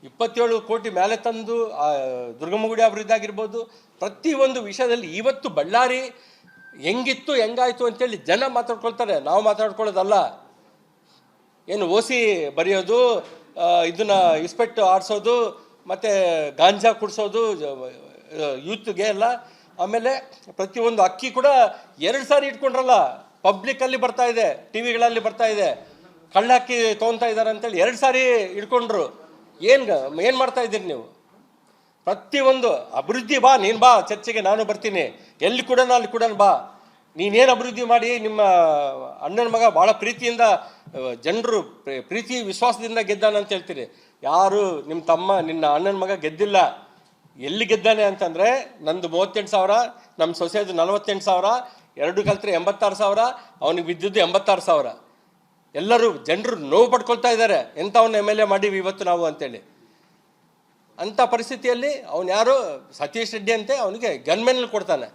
27 ಕೋಟಿ ಮೇಲೆ ತಂದು ದುರ್ಗಮ್ಮಗುಡಿ ಅಭಿವೃದ್ಧಿ ಆಗಿರ್ಬೋದು, ಪ್ರತಿಯೊಂದು ವಿಷಯದಲ್ಲಿ ಇವತ್ತು ಬಳ್ಳಾರಿ ಹೆಂಗಿತ್ತು ಹೆಂಗಾಯಿತು ಅಂತೇಳಿ ಜನ ಮಾತಾಡ್ಕೊಳ್ತಾರೆ, ನಾವು ಮಾತಾಡ್ಕೊಳ್ಳೋದಲ್ಲ. ಏನು ಓಸಿ ಬರೆಯೋದು, ಇದನ್ನು ಇಸ್ಪೆಕ್ಟ್ ಆಡಿಸೋದು, ಮತ್ತು ಗಾಂಜಾ ಕುಡಿಸೋದು ಯೂತ್ಗೆ ಎಲ್ಲ. ಆಮೇಲೆ ಪ್ರತಿಯೊಂದು ಅಕ್ಕಿ ಕೂಡ 2 ಸಾರಿ ಇಟ್ಕೊಂಡ್ರಲ್ಲ, ಪಬ್ಲಿಕ್ಕಲ್ಲಿ ಬರ್ತಾ ಇದೆ, ಟಿ ವಿಗಳಲ್ಲಿ ಬರ್ತಾ ಇದೆ, ಕಳ್ಳಕ್ಕಿ ತೊಗೊತಾ ಇದ್ದಾರೆ ಅಂತೇಳಿ 2 ಸಾರಿ ಇಟ್ಕೊಂಡ್ರು. ಏನು ಮಾಡ್ತಾ ಇದ್ದೀರಿ ನೀವು? ಪ್ರತಿಯೊಂದು ಅಭಿವೃದ್ಧಿ ಬಾ, ನೀನು ಬಾ ಚರ್ಚೆಗೆ, ನಾನು ಬರ್ತೀನಿ. ಎಲ್ಲಿ ಕೂಡ ಅಲ್ಲಿ ಕೂಡ ಬಾ. ನೀನೇನು ಅಭಿವೃದ್ಧಿ ಮಾಡಿ ನಿಮ್ಮ ಅಣ್ಣನ ಮಗ ಭಾಳ ಪ್ರೀತಿಯಿಂದ ಜನರು ಪ್ರೀತಿ ವಿಶ್ವಾಸದಿಂದ ಗೆದ್ದಾನ ಅಂತ ಹೇಳ್ತೀರಿ. ಯಾರು ನಿಮ್ಮ ತಮ್ಮ ನಿನ್ನ ಅಣ್ಣನ ಮಗ ಗೆದ್ದಿಲ್ಲ. ಎಲ್ಲಿ ಗೆದ್ದಾನೆ ಅಂತಂದರೆ, ನಂದು 38,000, ನಮ್ಮ ಸೊಸೆದು 48,000, 2 ಕಲ್ತ್ರೆ 86,000, ಅವನಿಗೆ ಬಿದ್ದಿದ್ದು 86,000. ಎಲ್ಲರೂ ಜನರು ನೋವು ಪಡ್ಕೊಳ್ತಾ ಇದ್ದಾರೆ, ಎಂಥವನ್ನ MLA ಮಾಡೀವಿ ಇವತ್ತು ನಾವು ಅಂತೇಳಿ. ಅಂಥ ಪರಿಸ್ಥಿತಿಯಲ್ಲಿ ಅವನು ಯಾರು ಸತೀಶ್ ರೆಡ್ಡಿ ಅಂತೆ, ಅವನಿಗೆ ಗನ್ಮೆನ್ ಕೊಡ್ತಾನೆ.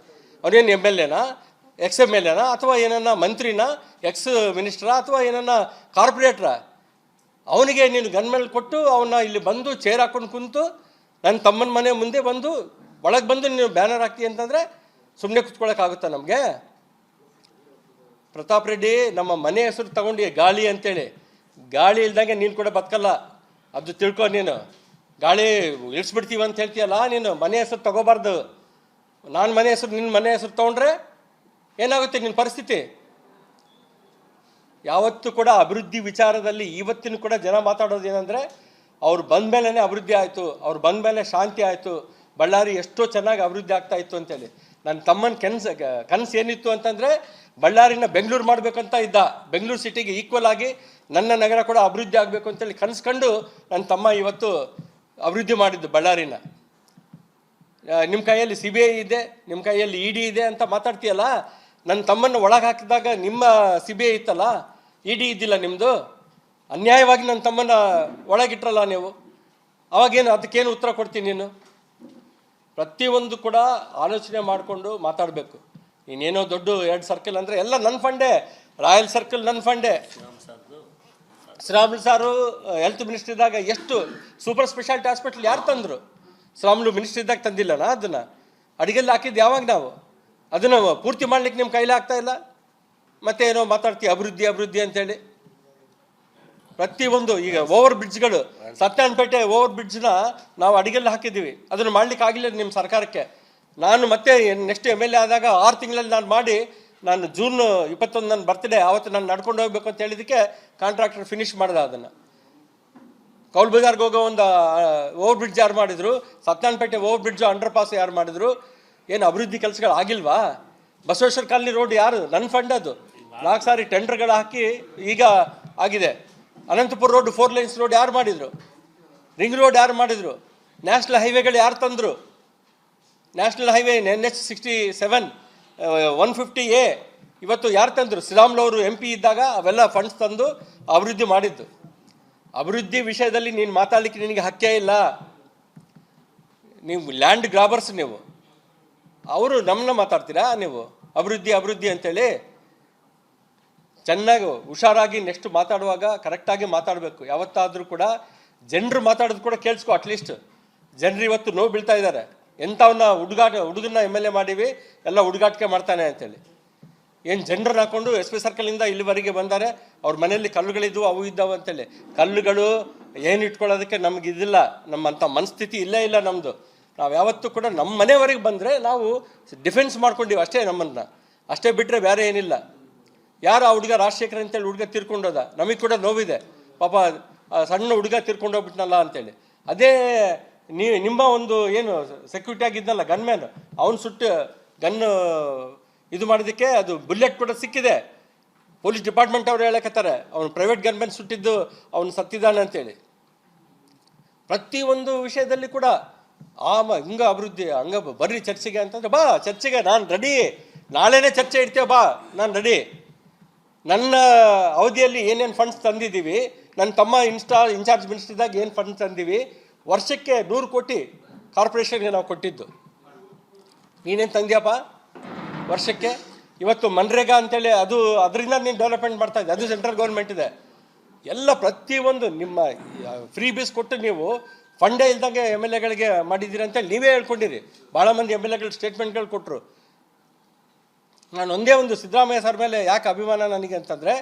ಅವನೇನು MLAನಾ, ex-MLAನಾ, ಅಥವಾ ಏನನ್ನ ಮಂತ್ರಿನಾ, ಎಕ್ಸ್ ಮಿನಿಸ್ಟ್ರಾ, ಅಥವಾ ಏನನ್ನ ಕಾರ್ಪೊರೇಟ್ರಾ? ಅವನಿಗೆ ನೀನು ಗನ್ಮೆನ್ ಕೊಟ್ಟು ಅವನ್ನ ಇಲ್ಲಿ ಬಂದು ಚೇರ್ ಹಾಕೊಂಡು ಕುಂತು ನನ್ನ ತಮ್ಮನ ಮನೆ ಮುಂದೆ ಬಂದು ಒಳಗೆ ಬಂದು ನೀನು ಬ್ಯಾನರ್ ಹಾಕ್ತಿ ಅಂತಂದರೆ ಸುಮ್ಮನೆ ಕುತ್ಕೊಳ್ಳೋಕ್ಕಾಗುತ್ತಾ ನಮಗೆ? ಪ್ರತಾಪ್ ರೆಡ್ಡಿ ನಮ್ಮ ಮನೆ ಹೆಸರು ತಗೊಂಡು ಗಾಳಿ ಅಂತೇಳಿ, ಗಾಳಿ ಇಲ್ದಂಗೆ ನೀನು ಕೂಡ ಬದುಕಲ್ಲ, ಅದು ತಿಳ್ಕೊ. ನೀನು ಗಾಳಿ ಇಳಿಸ್ಬಿಡ್ತೀವಿ ಅಂತ ಹೇಳ್ತೀಯಲ್ಲ, ನೀನು ಮನೆ ಹೆಸರು ತಗೋಬಾರ್ದು. ನಾನು ಮನೆ ಹೆಸರು, ನಿನ್ನ ಮನೆ ಹೆಸರು ತೊಗೊಂಡ್ರೆ ಏನಾಗುತ್ತೆ ನಿನ್ನ ಪರಿಸ್ಥಿತಿ? ಯಾವತ್ತೂ ಕೂಡ ಅಭಿವೃದ್ಧಿ ವಿಚಾರದಲ್ಲಿ ಇವತ್ತಿನ ಕೂಡ ಜನ ಮಾತಾಡೋದು ಏನಂದರೆ, ಅವ್ರು ಬಂದ ಮೇಲೇ ಅಭಿವೃದ್ಧಿ ಆಯಿತು, ಅವ್ರು ಬಂದ ಮೇಲೆ ಶಾಂತಿ ಆಯಿತು, ಬಳ್ಳಾರಿ ಎಷ್ಟೋ ಚೆನ್ನಾಗಿ ಅಭಿವೃದ್ಧಿ ಆಗ್ತಾ ಇತ್ತು ಅಂತೇಳಿ. ನನ್ನ ತಮ್ಮನ ಕನಸು ಏನಿತ್ತು ಅಂತಂದರೆ, ಬಳ್ಳಾರಿನ ಬೆಂಗಳೂರು ಮಾಡಬೇಕಂತ ಇದ್ದ. ಬೆಂಗಳೂರು ಸಿಟಿಗೆ ಈಕ್ವಲ್ ಆಗಿ ನನ್ನ ನಗರ ಕೂಡ ಅಭಿವೃದ್ಧಿ ಆಗಬೇಕು ಅಂತೇಳಿ ಕನಸ್ಕೊಂಡು ನನ್ನ ತಮ್ಮ ಇವತ್ತು ಅಭಿವೃದ್ಧಿ ಮಾಡಿದ್ದು ಬಳ್ಳಾರಿನ. ನಿಮ್ಮ ಕೈಯಲ್ಲಿ CBI ಇದೆ, ನಿಮ್ಮ ಕೈಯಲ್ಲಿ ED ಇದೆ ಅಂತ ಮಾತಾಡ್ತೀಯಲ್ಲ. ನನ್ನ ತಮ್ಮನ್ನು ಒಳಗೆ ಹಾಕಿದಾಗ ನಿಮ್ಮ CBI ಇತ್ತಲ್ಲ, ED ಇದ್ದಿಲ್ಲ ನಿಮ್ಮದು. ಅನ್ಯಾಯವಾಗಿ ನನ್ನ ತಮ್ಮನ್ನ ಒಳಗಿಟ್ರಲ್ಲ ನೀವು. ಅವಾಗೇನು ಅದಕ್ಕೇನು ಉತ್ತರ ಕೊಡ್ತೀನಿ ನೀನು? ಪ್ರತಿಯೊಂದು ಕೂಡ ಆಲೋಚನೆ ಮಾಡಿಕೊಂಡು ಮಾತಾಡಬೇಕು. ನೀನೇನೋ ದೊಡ್ಡ 2 ಸರ್ಕಲ್ ಅಂದರೆ ಎಲ್ಲ ನನ್ನ ಫಂಡೇ. ರಾಯಲ್ ಸರ್ಕಲ್ ನನ್ನ ಫಂಡೇ. ಶ್ರೀರಾಮುಲು ಸಾರು ಹೆಲ್ತ್ ಮಿನಿಸ್ಟರ್ ಇದ್ದಾಗ ಎಷ್ಟು ಸೂಪರ್ ಸ್ಪೆಷಾಲಿಟಿ ಹಾಸ್ಪಿಟಲ್ ಯಾರು ತಂದರು? ಶ್ರೀರಾಮುಲು ಮಿನಿಸ್ಟರ್ ಇದ್ದಾಗ ತಂದಿಲ್ಲನಾ? ಅದನ್ನು ಅಡಿಗೆಲ್ಲಿ ಹಾಕಿದ್ದು ಯಾವಾಗ ನಾವು? ಅದನ್ನು ಪೂರ್ತಿ ಮಾಡ್ಲಿಕ್ಕೆ ನಿಮ್ಮ ಕೈಲೇ ಆಗ್ತಾ ಇಲ್ಲ. ಮತ್ತೆ ಏನೋ ಮಾತಾಡ್ತೀವಿ ಅಭಿವೃದ್ಧಿ ಅಂತೇಳಿ. ಪ್ರತಿಯೊಂದು ಈಗ ಓವರ್ ಬ್ರಿಡ್ಜ್ಗಳು, ಸತ್ಯನಪೇಟೆ ಓವರ್ ಬ್ರಿಡ್ಜ್ನ ನಾವು ಅಡಿಗೆಲ್ಲಿ ಹಾಕಿದ್ದೀವಿ, ಅದನ್ನು ಮಾಡ್ಲಿಕ್ಕೆ ಆಗಿಲ್ಲ ನಿಮ್ಮ ಸರ್ಕಾರಕ್ಕೆ. ನಾನು ಮತ್ತೆ ನೆಕ್ಸ್ಟ್ MLA ಆದಾಗ 6 ತಿಂಗಳಲ್ಲಿ ನಾನು ಮಾಡಿ, ನಾನು ಜೂನ್ 21 ನನ್ನ ಬರ್ತ್ಡೇ ಆವತ್ತು ನಾನು ನಡ್ಕೊಂಡು ಹೋಗ್ಬೇಕು ಅಂತ ಹೇಳಿದ್ದಕ್ಕೆ ಕಾಂಟ್ರಾಕ್ಟರ್ ಫಿನಿಶ್ ಮಾಡ್ದೆ ಅದನ್ನು. ಕೌಲ್ ಬಜಾರ್ಗೆ ಹೋಗೋ ಒಂದು ಓವರ್ ಬ್ರಿಡ್ಜ್ ಯಾರು ಮಾಡಿದ್ರು? ಸತ್ಯನಪೇಟೆ ಓವರ್ ಬ್ರಿಡ್ಜು ಅಂಡರ್ ಪಾಸ್ ಯಾರು ಮಾಡಿದ್ರು? ಏನು ಅಭಿವೃದ್ಧಿ ಕೆಲಸಗಳು ಆಗಿಲ್ವಾ? ಬಸವೇಶ್ವರ ಕಾಲನಿ ರೋಡ್ ಯಾರು? ನನ್ನ ಫಂಡ್ ಅದು. 4 ಸಾರಿ ಟೆಂಡರ್ಗಳು ಹಾಕಿ ಈಗ ಆಗಿದೆ. ಅನಂತಪುರ ರೋಡ್ 4 ಲೈನ್ಸ್ ರೋಡ್ ಯಾರು ಮಾಡಿದರು? ರಿಂಗ್ ರೋಡ್ ಯಾರು ಮಾಡಿದರು? ನ್ಯಾಷನಲ್ ಹೈವೇಗಳು ಯಾರು ತಂದರು? ನ್ಯಾಷನಲ್ ಹೈವೇ NH 67 150A ಇವತ್ತು ಯಾರು ತಂದರು? ಶ್ರೀರಾಮುಲು ಅವರು MP ಇದ್ದಾಗ ಅವೆಲ್ಲ ಫಂಡ್ಸ್ ತಂದು ಅಭಿವೃದ್ಧಿ ಮಾಡಿದ್ದು. ಅಭಿವೃದ್ಧಿ ವಿಷಯದಲ್ಲಿ ನೀನು ಮಾತಾಡಲಿಕ್ಕೆ ನಿನಗೆ ಹಕ್ಕೇ ಇಲ್ಲ. ನೀವು ಲ್ಯಾಂಡ್ ಗ್ರಾಬರ್ಸ್ ನೀವು. ಅವರು ನಮ್ಮನ್ನ ಮಾತಾಡ್ತೀರಾ ನೀವು ಅಭಿವೃದ್ಧಿ ಅಂತೇಳಿ? ಚೆನ್ನಾಗಿ ಹುಷಾರಾಗಿ ನೆಕ್ಸ್ಟ್ ಮಾತಾಡುವಾಗ ಕರೆಕ್ಟಾಗಿ ಮಾತಾಡಬೇಕು. ಯಾವತ್ತಾದರೂ ಕೂಡ ಜನರು ಮಾತಾಡೋದು ಕೂಡ ಕೇಳಿಸ್ಕೊ. ಅಟ್ಲೀಸ್ಟ್ ಜನರು ಇವತ್ತು ನೋವು ಬೀಳ್ತಾ ಇದ್ದಾರೆ. ಎಂಥವನ್ನ ಹುಡುಗನ್ನ MLA ಮಾಡೀವಿ, ಎಲ್ಲ ಹುಡುಗಾಟಿಕೆ ಮಾಡ್ತಾನೆ ಅಂತೇಳಿ. ಏನು ಜನರನ್ನ ಹಾಕ್ಕೊಂಡು SP ಸರ್ಕಲಿಂದ ಇಲ್ಲಿವರೆಗೆ ಬಂದಾರೆ. ಅವ್ರ ಮನೆಯಲ್ಲಿ ಕಲ್ಲುಗಳಿದ್ವು, ಅವು ಇದ್ದಾವೆ ಅಂತೇಳಿ. ಕಲ್ಲುಗಳು ಏನು ಇಟ್ಕೊಳ್ಳೋದಕ್ಕೆ ನಮ್ಗೆ ಇದಿಲ್ಲ, ನಮ್ಮಂಥ ಮನಸ್ಥಿತಿ ಇಲ್ಲೇ ಇಲ್ಲ ನಮ್ಮದು. ನಾವು ಯಾವತ್ತೂ ಕೂಡ ನಮ್ಮ ಮನೆವರೆಗೆ ಬಂದರೆ ನಾವು ಡಿಫೆನ್ಸ್ ಮಾಡ್ಕೊಂಡಿವಿ ಅಷ್ಟೇ, ನಮ್ಮನ್ನು ಅಷ್ಟೇ ಬಿಟ್ಟರೆ ಬೇರೆ ಏನಿಲ್ಲ. ಯಾರು ಆ ಹುಡುಗ ರಾಜಶೇಖರ್ ಅಂತೇಳಿ ಹುಡುಗ ತೀರ್ಕೊಂಡೋದ, ನಮಗೆ ಕೂಡ ನೋವಿದೆ ಪಾಪ. ಸಣ್ಣ ಹುಡುಗ ತೀರ್ಕೊಂಡೋಗ್ಬಿಟ್ನಲ್ಲ ಅಂತೇಳಿ. ಅದೇ ನಿಮ್ಮ ಒಂದು ಏನು ಸೆಕ್ಯೂರಿಟಿ ಆಗಿದ್ದಲ್ಲ ಗನ್ಮ್ಯಾನ್, ಅವನು ಸುಟ್ಟು ಗನ್ನು ಇದು ಮಾಡೋದಕ್ಕೆ ಅದು ಬುಲೆಟ್ ಕೂಡ ಸಿಕ್ಕಿದೆ. ಪೊಲೀಸ್ ಡಿಪಾರ್ಟ್ಮೆಂಟ್ ಅವರು ಹೇಳಕತ್ತಾರೆ ಅವನು ಪ್ರೈವೇಟ್ ಗನ್ಮ್ಯಾನ್ ಸುಟ್ಟಿದ್ದು ಅವನು ಸತ್ತಿದ್ದಾನೆ ಅಂತೇಳಿ. ಪ್ರತಿಯೊಂದು ವಿಷಯದಲ್ಲಿ ಕೂಡ ಹಿಂಗ ಅಭಿವೃದ್ಧಿ ಹಂಗ ಬರ್ರಿ ಚರ್ಚೆಗೆ ಅಂತಂದ್ರೆ ಬಾ ಚರ್ಚೆಗೆ, ನಾನು ರೆಡಿ. ನಾಳೆನೇ ಚರ್ಚೆ ಇಡ್ತೇವೆ ಬಾ, ನಾನು ರೆಡಿ. ನನ್ನ ಅವಧಿಯಲ್ಲಿ ಏನೇನು ಫಂಡ್ಸ್ ತಂದಿದ್ದೀವಿ, ನನ್ನ ತಮ್ಮ ಇನ್ಚಾರ್ಜ್ ಮಿನಿಸ್ಟರ್ ಇದ್ದಾಗ ಏನು ಫಂಡ್ಸ್ ತಂದೀವಿ, ವರ್ಷಕ್ಕೆ 100 ಕೋಟಿ ಕಾರ್ಪೊರೇಷನ್ಗೆ ನಾವು ಕೊಟ್ಟಿದ್ದು. ನೀನೇನು ತಂದ್ಯಪ್ಪ ವರ್ಷಕ್ಕೆ? ಇವತ್ತು ಮನ್ರೇಗಾ ಅಂತೇಳಿ ಅದರಿಂದ ನೀನು ಡೆವಲಪ್ಮೆಂಟ್ ಮಾಡ್ತಾ ಇದ್ದೆ, ಅದು ಸೆಂಟ್ರಲ್ ಗೌರ್ಮೆಂಟ್ ಇದೆ. ಎಲ್ಲ ಪ್ರತಿಯೊಂದು ನಿಮ್ಮ ಫ್ರೀ ಬೀಸ್ ಕೊಟ್ಟು ನೀವು ಫಂಡೇ ಇಲ್ದಂಗೆ ಎಮ್ ಎಲ್ ಎಗಳಿಗೆ ಮಾಡಿದ್ದೀರಿ ಅಂತೇಳಿ ನೀವೇ ಹೇಳ್ಕೊಂಡಿರಿ. ಭಾಳ ಮಂದಿ ಎಮ್ ಎಲ್ ಎಗಳು ಸ್ಟೇಟ್ಮೆಂಟ್ಗಳು ಕೊಟ್ಟರು. ನಾನು ಒಂದೇ ಒಂದು ಸಿದ್ದರಾಮಯ್ಯ ಸರ್ ಮೇಲೆ ಯಾಕೆ ಅಭಿಮಾನ ನನಗೆ ಅಂತಂದರೆ,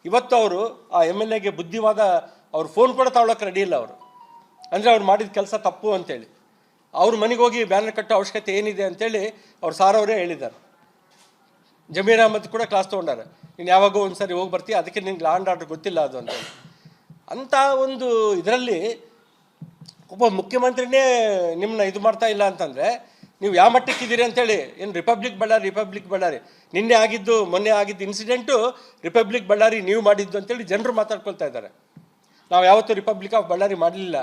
ಇವತ್ತು ಅವರು ಆ ಎಮ್ ಎಲ್ ಎಗೆ ಬುದ್ಧಿವಾದ ಅವ್ರು ಫೋನ್ ಕೂಡ ತಗೊಳ್ಳೋಕೆ ರೆಡಿ ಇಲ್ಲ ಅವರು. ಅಂದರೆ ಅವ್ರು ಮಾಡಿದ ಕೆಲಸ ತಪ್ಪು ಅಂತೇಳಿ ಅವ್ರ ಮನೆಗೆ ಹೋಗಿ ಬ್ಯಾನರ್ ಕಟ್ಟೋ ಅವಶ್ಯಕತೆ ಏನಿದೆ ಅಂತೇಳಿ ಅವ್ರು ಸಾರವರೇ ಹೇಳಿದ್ದಾರೆ. ಜಮೀರ್ ಅಹಮದ್ ಕೂಡ ಕ್ಲಾಸ್ ತೊಗೊಂಡಾರೆ, ನೀನು ಯಾವಾಗೋ ಒಂದು ಸರಿ ಹೋಗಿ ಬರ್ತೀಯ, ಅದಕ್ಕೆ ನಿನ್ಗೆ ಲಾ ಆ್ಯಂಡ್ ಆರ್ಡರ್ ಗೊತ್ತಿಲ್ಲ ಅದು ಅಂತೇಳಿ. ಅಂಥ ಒಂದು ಇದರಲ್ಲಿ ಒಬ್ಬ ಮುಖ್ಯಮಂತ್ರಿನೇ ನಿಮ್ಮನ್ನ ಇದು ಮಾಡ್ತಾ ಇಲ್ಲ ಅಂತಂದರೆ ನೀವು ಯಾವ ಮಟ್ಟಕ್ಕಿದ್ದೀರಿ ಅಂತೇಳಿ. ಏನು ರಿಪಬ್ಲಿಕ್ ಬಳ್ಳಾರಿ ನಿನ್ನೆ ಆಗಿದ್ದು ಮೊನ್ನೆ ಆಗಿದ್ದು ಇನ್ಸಿಡೆಂಟು ರಿಪಬ್ಲಿಕ್ ಬಳ್ಳಾರಿ ನೀವು ಮಾಡಿದ್ದು ಅಂತೇಳಿ ಜನರು ಮಾತಾಡ್ಕೊಳ್ತಾ ಇದ್ದಾರೆ. ನಾವು ಯಾವತ್ತೂ ರಿಪಬ್ಲಿಕ್ ಆಫ್ ಬಳ್ಳಾರಿ ಮಾಡಲಿಲ್ಲ.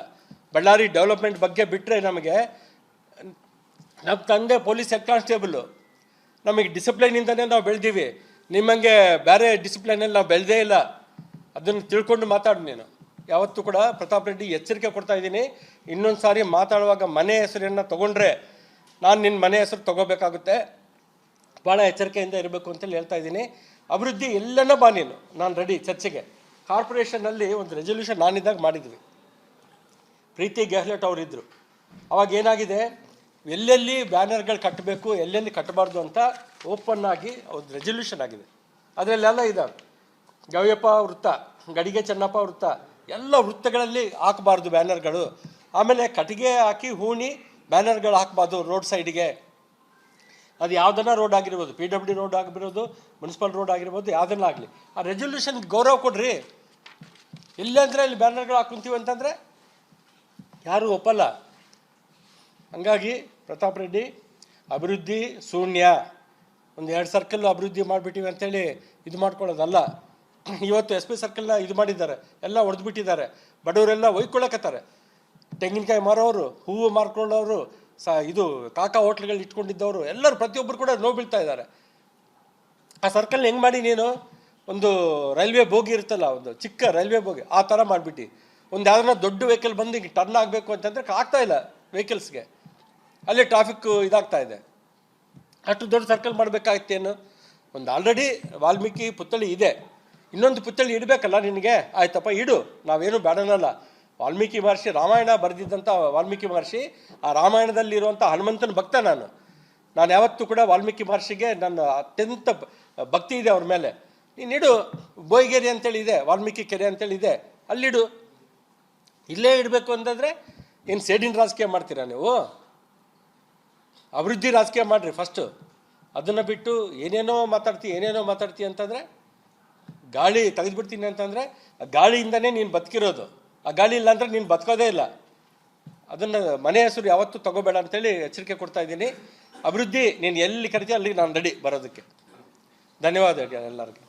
ಬಳ್ಳಾರಿ ಡೆವಲಪ್ಮೆಂಟ್ ಬಗ್ಗೆ ಬಿಟ್ಟರೆ ನಮಗೆ ನಮ್ಮ ತಂದೆ ಪೊಲೀಸ್ ಹೆಡ್ ಕಾನ್ಸ್ಟೇಬಲು, ನಮಗೆ ಡಿಸಿಪ್ಲೈನಿಂದನೇ ನಾವು ಬೆಳೆದೀವಿ. ನಿಮ್ಮಂಗೆ ಬೇರೆ ಡಿಸಿಪ್ಲೈನಲ್ಲಿ ನಾವು ಬೆಳೆದೇ ಇಲ್ಲ. ಅದನ್ನು ತಿಳ್ಕೊಂಡು ಮಾತಾಡು ನೀನು. ಯಾವತ್ತೂ ಕೂಡ ಪ್ರತಾಪ್ ರೆಡ್ಡಿ ಎಚ್ಚರಿಕೆ ಕೊಡ್ತಾ ಇದ್ದೀನಿ, ಇನ್ನೊಂದು ಸಾರಿ ಮಾತಾಡುವಾಗ ಮನೆ ಹೆಸರನ್ನು ತೊಗೊಂಡ್ರೆ ನಾನು ನಿನ್ನ ಮನೆ ಹೆಸರು ತೊಗೋಬೇಕಾಗುತ್ತೆ. ಭಾಳ ಎಚ್ಚರಿಕೆಯಿಂದ ಇರಬೇಕು ಅಂತೇಳಿ ಹೇಳ್ತಾ ಇದ್ದೀನಿ. ಅಭಿವೃದ್ಧಿ ಎಲ್ಲನ ಬಾ ನೀನು, ನಾನು ರೆಡಿ ಚರ್ಚೆಗೆ. ಕಾರ್ಪೊರೇಷನಲ್ಲಿ ಒಂದು ರೆಸೊಲ್ಯೂಷನ್ ನಾನಿದ್ದಾಗ ಮಾಡಿದ್ವಿ, ಪ್ರೀತಿ ಗೆಹ್ಲೋಟ್ ಅವರಿದ್ದರು. ಅವಾಗ ಏನಾಗಿದೆ, ಎಲ್ಲೆಲ್ಲಿ ಬ್ಯಾನರ್ಗಳು ಕಟ್ಟಬೇಕು ಎಲ್ಲೆಲ್ಲಿ ಕಟ್ಟಬಾರ್ದು ಅಂತ ಓಪನ್ ಆಗಿ ಒಂದು ರೆಸೊಲ್ಯೂಷನ್ ಆಗಿದೆ. ಅದರಲ್ಲೆಲ್ಲ ಇದ್ದಾವೆ. ಗವ್ಯಪ್ಪ ವೃತ್ತ, ಗಡಿಗೆ ಚೆನ್ನಪ್ಪ ವೃತ್ತ, ಎಲ್ಲ ವೃತ್ತಗಳಲ್ಲಿ ಹಾಕಬಾರ್ದು ಬ್ಯಾನರ್ಗಳು. ಆಮೇಲೆ ಕಟ್ಟಿಗೆ ಹಾಕಿ ಹೂಣಿ ಬ್ಯಾನರ್ಗಳು ಹಾಕಬಾರ್ದು ರೋಡ್ ಸೈಡಿಗೆ. ಅದು ಯಾವುದನ್ನ ರೋಡ್ ಆಗಿರ್ಬೋದು, PWD ರೋಡ್ ಆಗಿರ್ಬೋದು, ಮುನ್ಸಿಪಲ್ ರೋಡ್ ಆಗಿರ್ಬೋದು, ಯಾವುದನ್ನ ಆಗಲಿ ಆ ರೆಸೊಲ್ಯೂಷನ್ ಗೌರವ ಕೊಡ್ರಿ. ಇಲ್ಲಾಂದರೆ ಇಲ್ಲಿ ಬ್ಯಾನರ್ಗಳು ಹಾಕೊಂತೀವಿ ಅಂತಂದರೆ ಯಾರೂ ಒಪ್ಪಲ್ಲ. ಹಂಗಾಗಿ ಪ್ರತಾಪ್ ರೆಡ್ಡಿ ಅಭಿವೃದ್ಧಿ ಶೂನ್ಯ. ಒಂದು 2 ಸರ್ಕಲ್ ಅಭಿವೃದ್ಧಿ ಮಾಡಿಬಿಟ್ಟಿವಿ ಅಂತೇಳಿ ಇದು ಮಾಡ್ಕೊಳ್ಳೋದಲ್ಲ. ಇವತ್ತು SP ಸರ್ಕಲ್ನ ಇದು ಮಾಡಿದ್ದಾರೆ, ಎಲ್ಲ ಹೊಡೆದ್ಬಿಟ್ಟಿದ್ದಾರೆ. ಬಡವರೆಲ್ಲ ಒಯ್ಕೊಳ್ಳಕತ್ತಾರೆ. ತೆಂಗಿನಕಾಯಿ ಮಾರೋರು, ಹೂವು ಮಾರ್ಕೊಂಡವರು, ಇದು ಕಾಕಾ ಹೋಟ್ಲ್ಗಳು ಇಟ್ಕೊಂಡಿದ್ದವರು ಎಲ್ಲರೂ ಪ್ರತಿಯೊಬ್ಬರು ಕೂಡ ನೋವು ಬೀಳ್ತಾ ಇದ್ದಾರೆ. ಆ ಸರ್ಕಲ್ ಹೆಂಗೆ ಮಾಡಿ ನೀನು ಒಂದು ರೈಲ್ವೆ ಬೋಗಿ ಇರುತ್ತಲ್ಲ, ಒಂದು ಚಿಕ್ಕ ರೈಲ್ವೆ ಬೋಗಿ ಆ ಥರ ಮಾಡಿಬಿಟ್ಟು ಒಂದು ಯಾವ್ದನ್ನ ದೊಡ್ಡ ವೆಹಿಕಲ್ ಬಂದು ಈಗ ಟರ್ನ್ ಆಗಬೇಕು ಅಂತಂದರೆ ಆಗ್ತಾ ಇಲ್ಲ ವೆಹಿಕಲ್ಸ್ಗೆ. ಅಲ್ಲಿ ಟ್ರಾಫಿಕ್ ಇದಾಗ್ತಾ ಇದೆ. ಅಷ್ಟು ದೊಡ್ಡ ಸರ್ಕಲ್ ಮಾಡಬೇಕಾಗಿತ್ತೇನು? ಒಂದು ಆಲ್ರೆಡಿ ವಾಲ್ಮೀಕಿ ಪುತ್ಥಳಿ ಇದೆ, ಇನ್ನೊಂದು ಪುತ್ಥಳಿ ಇಡಬೇಕಲ್ಲ ನಿನಗೆ. ಆಯ್ತಪ್ಪ ಇಡು, ನಾವೇನು ಬೇಡನಲ್ಲ. ವಾಲ್ಮೀಕಿ ಮಹರ್ಷಿ ರಾಮಾಯಣ ಬರೆದಿದ್ದಂಥ ವಾಲ್ಮೀಕಿ ಮಹರ್ಷಿ, ಆ ರಾಮಾಯಣದಲ್ಲಿರುವಂಥ ಹನುಮಂತನ ಭಕ್ತ ನಾನು ಯಾವತ್ತೂ ಕೂಡ ವಾಲ್ಮೀಕಿ ಮಹರ್ಷಿಗೆ ನನ್ನ ಅತ್ಯಂತ ಭಕ್ತಿ ಇದೆ ಅವ್ರ ಮೇಲೆ. ನೀನಿಡು, ಬೋಯಿಗೆರೆ ಅಂತೇಳಿ ಇದೆ, ವಾಲ್ಮೀಕಿ ಕೆರೆ ಅಂತೇಳಿ ಇದೆ, ಅಲ್ಲಿಡು. ಇಲ್ಲೇ ಇಡಬೇಕು ಅಂತಂದರೆ ಏನು ಸೇಡಿನ ರಾಜಕೀಯ ಮಾಡ್ತೀರಾ ನೀವು? ಅಭಿವೃದ್ಧಿ ರಾಜಕೀಯ ಮಾಡಿರಿ ಫಸ್ಟು. ಅದನ್ನು ಬಿಟ್ಟು ಏನೇನೋ ಮಾತಾಡ್ತಿ ಅಂತಂದರೆ, ಗಾಳಿ ತೆಗೆದುಬಿಡ್ತೀನಿ ಅಂತಂದರೆ ಆ ಗಾಳಿಯಿಂದನೇ ನೀನು ಬದುಕಿರೋದು. ಆ ಗಾಳಿ ಇಲ್ಲ ಅಂದರೆ ನೀನು ಬದುಕೋದೇ ಇಲ್ಲ. ಅದನ್ನು ಮನೆ ಹೆಸರು ಯಾವತ್ತೂ ತಗೋಬೇಡ ಅಂತೇಳಿ ಎಚ್ಚರಿಕೆ ಕೊಡ್ತಾ ಇದ್ದೀನಿ. ಅಭಿವೃದ್ಧಿ ನೀನು ಎಲ್ಲಿ ಕರಿತೀಯ ಅಲ್ಲಿಗೆ ನಾನು ರೆಡಿ ಬರೋದಕ್ಕೆ. ಧನ್ಯವಾದ ಎಲ್ಲರಿಗೂ.